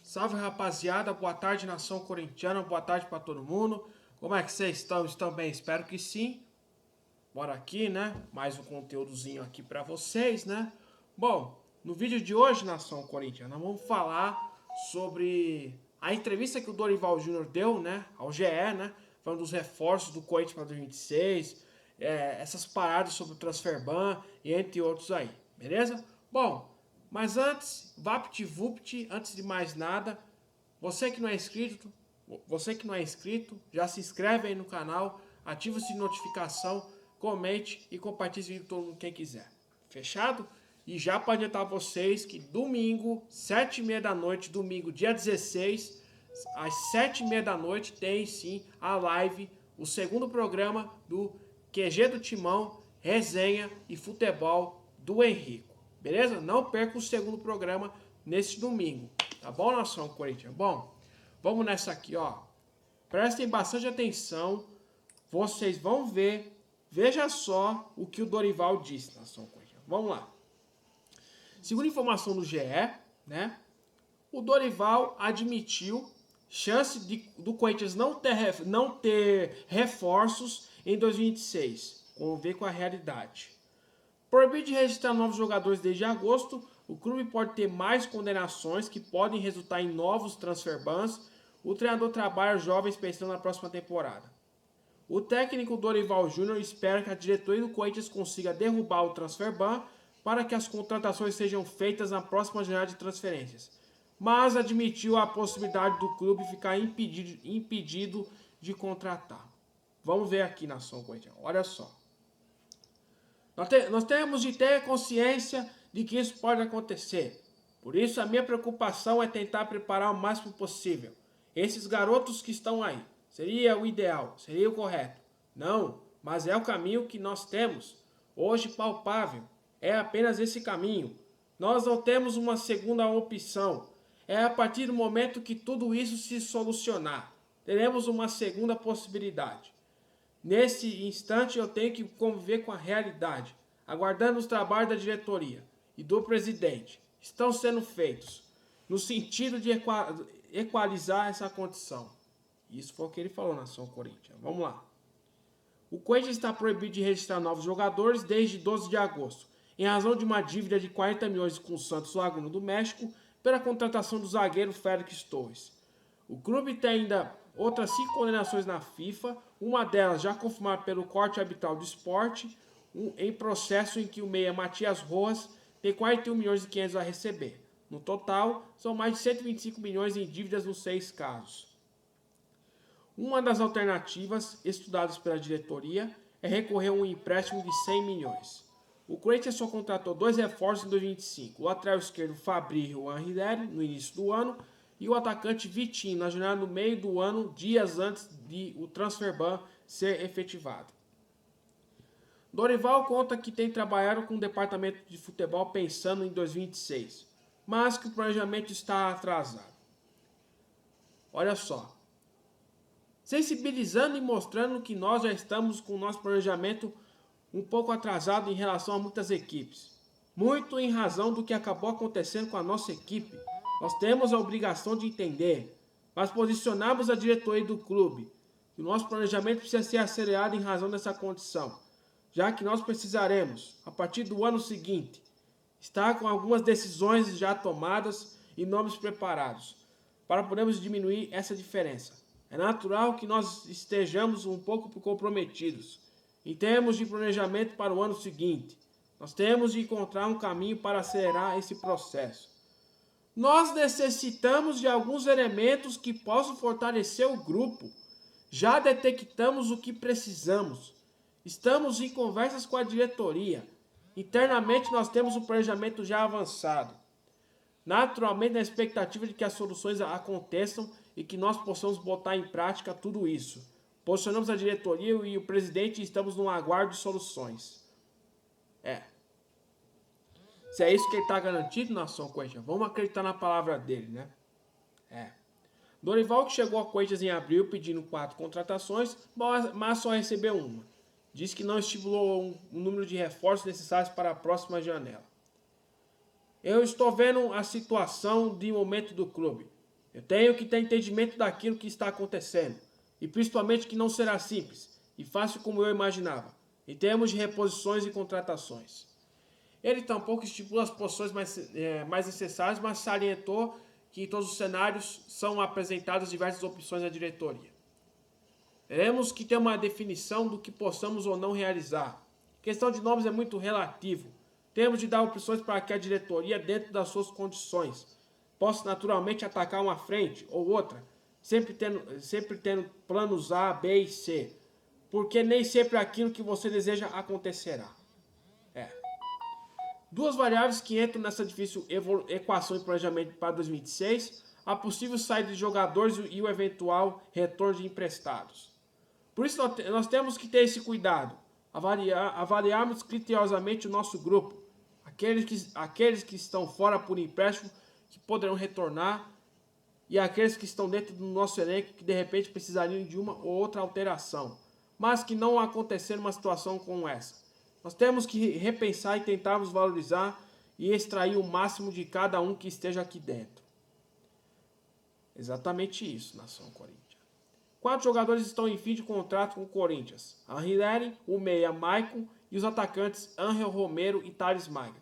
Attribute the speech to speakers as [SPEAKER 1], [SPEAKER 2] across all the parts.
[SPEAKER 1] Salve, rapaziada, boa tarde, nação corintiana, boa tarde para todo mundo. Como é que vocês estão? Estão bem? Espero que sim. Bora aqui, né? Mais um conteúdozinho aqui para vocês, né? Bom, no vídeo de hoje, nação corintiana, vamos falar sobre a entrevista que o Dorival Júnior deu, né? Ao GE, né? Falando dos reforços do Corinthians para 2026, essas paradas sobre o transfer ban e entre outros aí, beleza? Bom, mas antes, VaptVupt, antes de mais nada, você que não é inscrito, já se inscreve aí no canal, ativa o sininho de notificação, comente e compartilhe esse vídeo com todo mundo quem quiser. Fechado? E já para adiantar vocês que domingo, 7h30 da noite, domingo dia 16, às 7h30 da noite, tem sim a live, o segundo programa do QG do Timão, resenha e futebol do Henrico. Beleza? Não perca o segundo programa nesse domingo. Tá bom, nação Corinthians? Bom, vamos nessa aqui, ó. Prestem bastante atenção. Vocês vão ver. Veja só o que o Dorival disse, nação Corinthians. Vamos lá. Segundo informação do GE, né? O Dorival admitiu chance do Corinthians não ter reforços em 2026. Vamos ver com a realidade. Proibido de registrar novos jogadores desde agosto, o clube pode ter mais condenações que podem resultar em novos transfer bans. O treinador trabalha jovens pensando na próxima temporada. O técnico Dorival Júnior espera que a diretoria do Corinthians consiga derrubar o transfer ban para que as contratações sejam feitas na próxima janela de transferências, mas admitiu a possibilidade do clube ficar impedido de contratar. Vamos ver aqui, nação Corinthians. Olha só. Nós temos de ter consciência de que isso pode acontecer. Por isso, a minha preocupação é tentar preparar o máximo possível esses garotos que estão aí. Seria o ideal, seria o correto. Não, mas é o caminho que nós temos. Hoje, palpável. É apenas esse caminho. Nós não temos uma segunda opção. É a partir do momento que tudo isso se solucionar. Teremos uma segunda possibilidade. Nesse instante eu tenho que conviver com a realidade, aguardando os trabalhos da diretoria e do presidente. Estão sendo feitos no sentido de equalizar essa condição. Isso foi o que ele falou, nação Corinthians. Vamos lá. O Corinthians está proibido de registrar novos jogadores desde 12 de agosto, em razão de uma dívida de 40 milhões com o Santos Laguna do México pela contratação do zagueiro Félix Torres. O clube tem ainda outras 5 condenações na FIFA, uma delas já confirmada pelo Corte Arbitral do Esporte, em processo em que o meia Matias Rojas tem 41 milhões e 500 a receber. No total, são mais de 125 milhões em dívidas nos 6 casos. Uma das alternativas estudadas pela diretoria é recorrer a um empréstimo de 100 milhões. O Corinthians só contratou 2 reforços em 2025, o lateral esquerdo Fabrício Henrique no início do ano e o atacante Vitinho na jornada no meio do ano, dias antes de o transfer ban ser efetivado. Dorival conta que tem trabalhado com o departamento de futebol pensando em 2026, mas que o planejamento está atrasado. Olha só. Sensibilizando e mostrando que nós já estamos com o nosso planejamento um pouco atrasado em relação a muitas equipes. Muito em razão do que acabou acontecendo com a nossa equipe. Nós temos a obrigação de entender, mas posicionamos a diretoria do clube, que o nosso planejamento precisa ser acelerado em razão dessa condição, já que nós precisaremos, a partir do ano seguinte, estar com algumas decisões já tomadas e nomes preparados, para podermos diminuir essa diferença. É natural que nós estejamos um pouco comprometidos em termos de planejamento para o ano seguinte. Nós temos de encontrar um caminho para acelerar esse processo. Nós necessitamos de alguns elementos que possam fortalecer o grupo. Já detectamos o que precisamos. Estamos em conversas com a diretoria. Internamente nós temos um planejamento já avançado. Naturalmente, na expectativa de que as soluções aconteçam e que nós possamos botar em prática tudo isso. Posicionamos a diretoria e o presidente e estamos no aguardo de soluções. Se é isso que ele está garantido, nação Corinthians, vamos acreditar na palavra dele, né? Dorival, que chegou a Corinthians em abril pedindo 4 contratações, mas só recebeu uma. Diz que não estimulou o número de reforços necessários para a próxima janela. Eu estou vendo a situação de momento do clube. Eu tenho que ter entendimento daquilo que está acontecendo, e principalmente que não será simples e fácil como eu imaginava, em termos de reposições e contratações. Ele tampouco estipula as posições mais necessárias, mas salientou que em todos os cenários são apresentadas diversas opções à diretoria. Teremos que ter uma definição do que possamos ou não realizar. A questão de nomes é muito relativo. Temos de dar opções para que a diretoria, dentro das suas condições, possa naturalmente atacar uma frente ou outra, sempre tendo planos A, B e C, porque nem sempre aquilo que você deseja acontecerá. Duas variáveis que entram nessa difícil equação de planejamento para 2026, a possível saída de jogadores e o eventual retorno de emprestados. Por isso nós temos que ter esse cuidado, avaliarmos criteriosamente o nosso grupo, aqueles que estão fora por empréstimo, que poderão retornar, e aqueles que estão dentro do nosso elenco, que de repente precisariam de uma ou outra alteração, mas que não acontecer numa situação como essa. Nós temos que repensar e tentarmos valorizar e extrair o máximo de cada um que esteja aqui dentro. Exatamente isso, nação Corinthians. 4 jogadores estão em fim de contrato com o Corinthians. Henrique, o meia Maicon e os atacantes Ángel Romero e Thales Magno.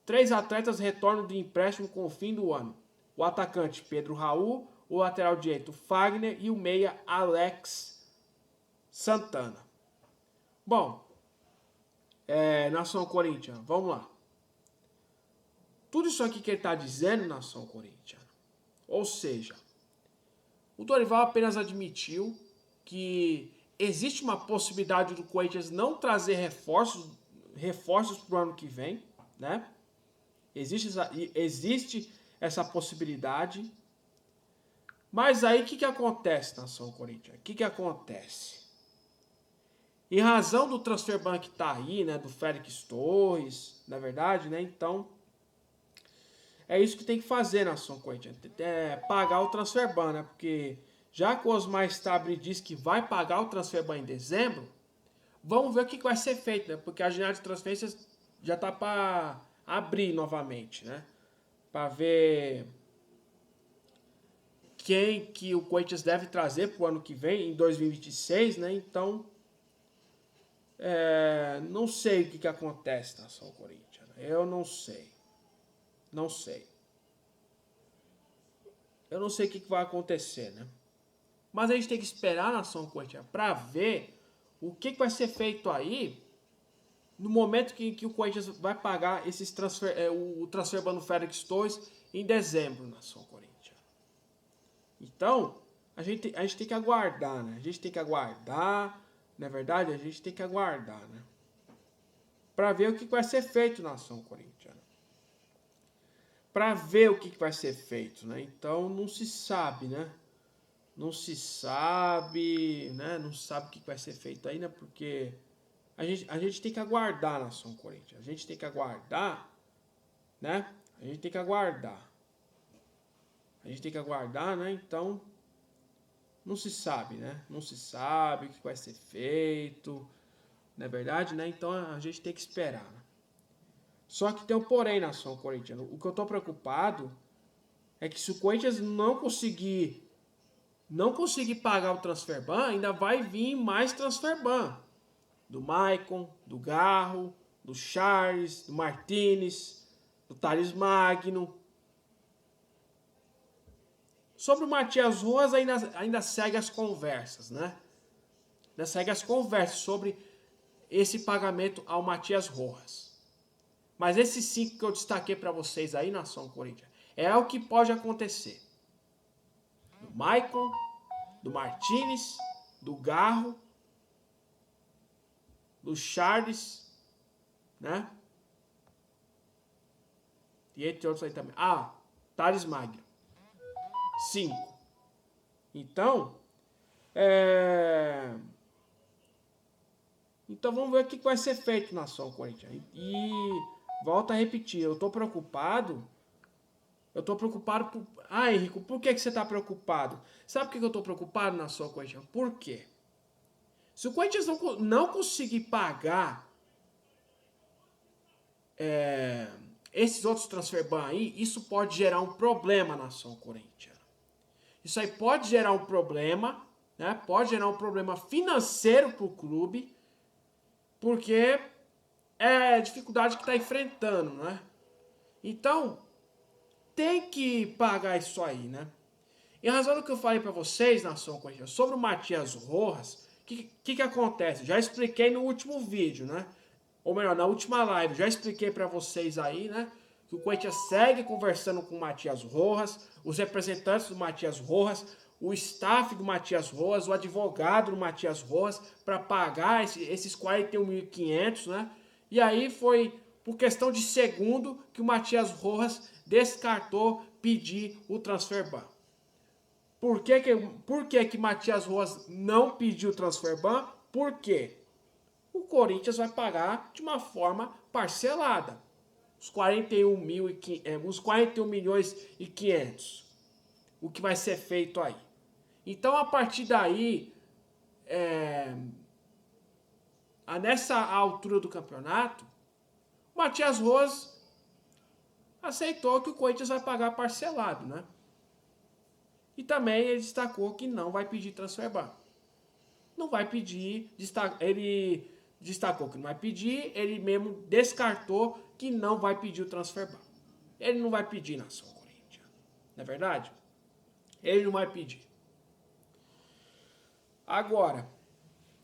[SPEAKER 1] 3 atletas retornam de empréstimo com o fim do ano. O atacante Pedro Raul, o lateral direito Fagner e o meia Alex Santana. Bom, nação Corinthians, vamos lá. Tudo isso aqui que ele está dizendo, nação Corinthians, ou seja, o Dorival apenas admitiu que existe uma possibilidade do Corinthians não trazer reforços para o ano que vem, né? Existe essa possibilidade. Mas aí o que acontece, nação Corinthians? O que acontece? Em razão do transfer ban que está aí, né, do Félix Torres, na verdade, né, então é isso que tem que fazer, nação Corinthians, pagar o transfer ban, né, porque já que o Osmar Stabile diz que vai pagar o transfer ban em dezembro, vamos ver o que vai ser feito, né, porque a janela de transferências já está para abrir novamente, né, para ver quem que o Corinthians deve trazer para o ano que vem, em 2026, né, então não sei o que acontece, nação Corinthians. Eu não sei. Não sei. Eu não sei o que vai acontecer, né? Mas a gente tem que esperar, nação Corinthians, para ver o que vai ser feito aí no momento que o Corinthians vai pagar esses o transfer ban do Félix Torres em dezembro, nação Corinthians. Então, a gente tem que aguardar, né? A gente tem que aguardar. Na verdade, a gente tem que aguardar, né? Para ver o que vai ser feito na nação corintiana. Para ver o que vai ser feito, né? Então, não se sabe, né? Não se sabe, né? Não sabe o que vai ser feito aí, né? Porque a gente tem que aguardar na nação corintiana. A gente tem que aguardar, né? A gente tem que aguardar. A gente tem que aguardar, né? Então, não se sabe, né? Não se sabe o que vai ser feito, não é verdade, né? Então a gente tem que esperar. Né? Só que tem um porém, nação corintiana. O que eu tô preocupado é que se o Corinthians não conseguir pagar o transfer ban, ainda vai vir mais transfer ban. Do Maicon, do Garro, do Charles, do Martinez, do Thales Magno. Sobre o Matias Rojas ainda segue as conversas, né? Ainda segue as conversas sobre esse pagamento ao Matias Rojas. Mas esses 5 que eu destaquei para vocês aí, nação Corinthians, é o que pode acontecer. Do Maicon, do Martinez, do Garro, do Charles, né? E entre outros aí também. Thales Magno. 5. Então, Então vamos ver o que vai ser feito, nação Corinthians. E volto a repetir, eu tô preocupado. Henrico, por que você tá preocupado? Sabe por que eu tô preocupado, nação Corinthians? Por quê? Se o Corinthians não conseguir pagar esses outros transfer ban aí, isso pode gerar um problema, nação Corinthians. Isso aí pode gerar um problema, né? Pode gerar um problema financeiro para o clube, porque é a dificuldade que está enfrentando, né? Então, tem que pagar isso aí, né? Em razão do que eu falei para vocês, nação corintiana, sobre o Matias Rojas, o que acontece? Já expliquei no último vídeo, né? Ou melhor, na última live, já expliquei para vocês aí, né? Que o Corinthians segue conversando com o Matias Rojas, os representantes do Matias Rojas, o staff do Matias Rojas, o advogado do Matias Rojas, para pagar esses 41.500, né? E aí foi por questão de segundo que o Matias Rojas descartou pedir o transfer ban. Por que Matias Rojas não pediu o transfer ban? Por quê? O Corinthians vai pagar de uma forma parcelada. Os 41 milhões e 500. O que vai ser feito aí. Então, a partir daí, nessa altura do campeonato, o Matias Rojas aceitou que o Corinthians vai pagar parcelado, né? E também ele destacou que não vai pedir transfer ban. Não vai pedir, ele destacou que não vai pedir, ele mesmo descartou que não vai pedir o transfer ban. Ele não vai pedir, nação corintiana. Não é verdade? Ele não vai pedir. Agora,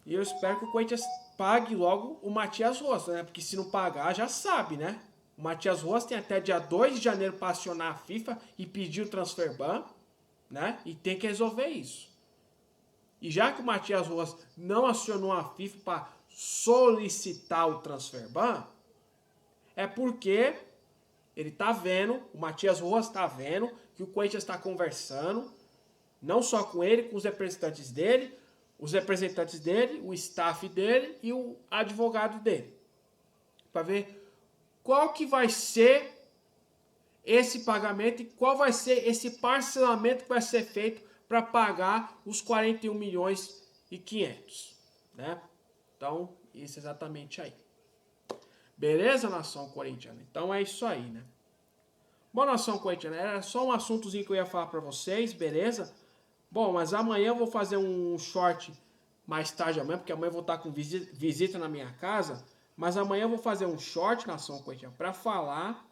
[SPEAKER 1] eu espero que o Corinthians pague logo o Matias Rojas, né? Porque se não pagar, já sabe, né? O Matias Rojas tem até dia 2 de janeiro para acionar a FIFA e pedir o transfer ban, né? E tem que resolver isso. E já que o Matias Rojas não acionou a FIFA para solicitar o transfer ban, é porque ele tá vendo, o Matias Rojas tá vendo que o Corinthians está conversando, não só com ele, com os representantes dele, o staff dele e o advogado dele, para ver qual que vai ser esse pagamento e qual vai ser esse parcelamento que vai ser feito para pagar os 41 milhões e 500, né? Então, isso exatamente aí. Beleza, nação corintiana? Então é isso aí, né? Bom, nação corintiana, era só um assuntozinho que eu ia falar para vocês, beleza? Bom, mas amanhã eu vou fazer um short mais tarde amanhã, porque amanhã eu vou estar com visita na minha casa, mas amanhã eu vou fazer um short, nação corintiana, para falar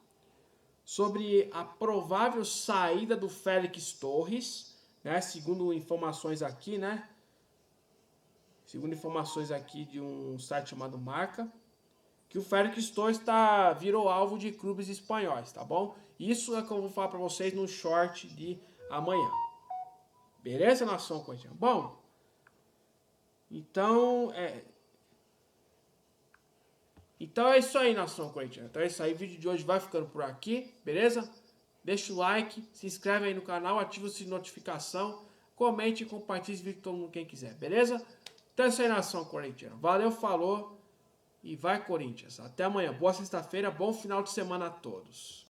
[SPEAKER 1] sobre a provável saída do Félix Torres, né? Segundo informações aqui, né? Segundo informações aqui de um site chamado Marca, que o Félix Torres virou alvo de clubes espanhóis, tá bom? Isso é que eu vou falar para vocês no short de amanhã. Beleza, nação corintiana? Bom, então é isso aí, nação corintiana. Então é isso aí, o vídeo de hoje vai ficando por aqui, beleza? Deixa o like, se inscreve aí no canal, ativa o sininho de notificação, comente e compartilhe esse vídeo com todo mundo quem quiser, beleza? Então é isso aí, nação corintiana. Valeu, falou e vai Corinthians. Até amanhã. Boa sexta-feira, bom final de semana a todos.